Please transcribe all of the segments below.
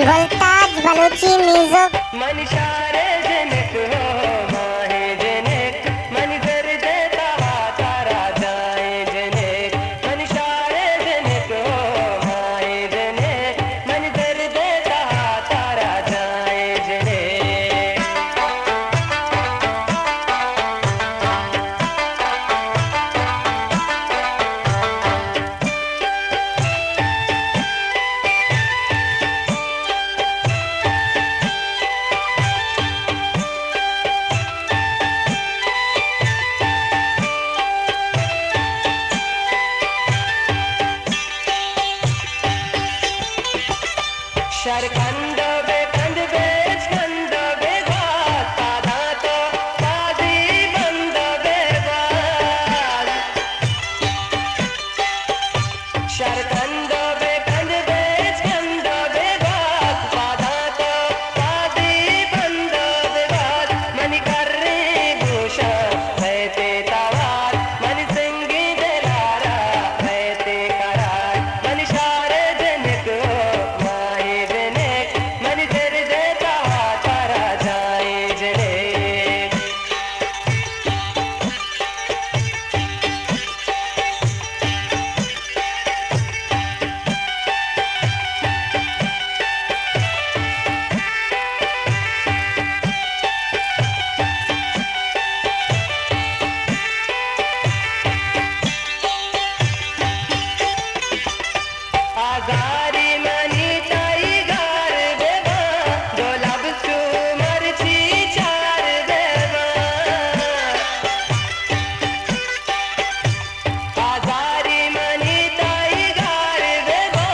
गुलताज Balochi music. मनिशारे जनिक हो माहे जनिक मनि दर्द तवा तारा जाए जनिक मनिशारे जनिक हो माहे जनिक मनि दर्द तवा तारा जाए जनिक। शरकंद बेकंद बेच कंद बेगात पादा तो पादी बंद बेगात शरकंद बेकंद बेच कंद बेगात पादा तो पादी बंद बेगात मनि कर्री भूषा बैते तवार मनि सिंगी दिलारा बैते करार मनि शारे जनिक माहे जनिक मनि दर्द तवा तारा जाए जनिक। आजारी मनी ताई गार बेबा दोलब चू मरची चार बेबा आजारी मनी ताई गार बेबा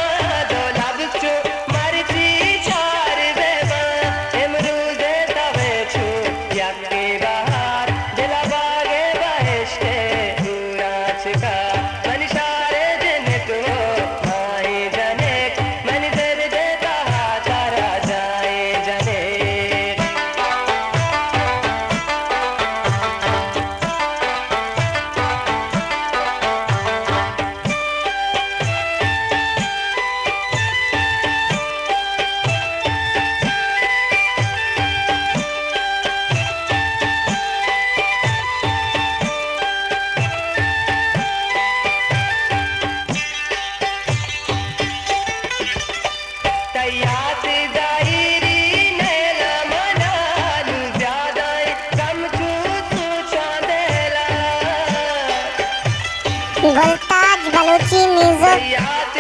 दोलब चू मरची चार बेबा इमरूद तवे चू यक्के बहार दिला बागे बहिश्ते पूरा चिका मनिशारे जनिक हो माहे जनिक मनि दर्द तवा तारा जाए जनिक। तैयात दायरी नैला मनालू ज्यादा कम चू तू चांदेला गुलताज बलूची म्यूजिक। तैयात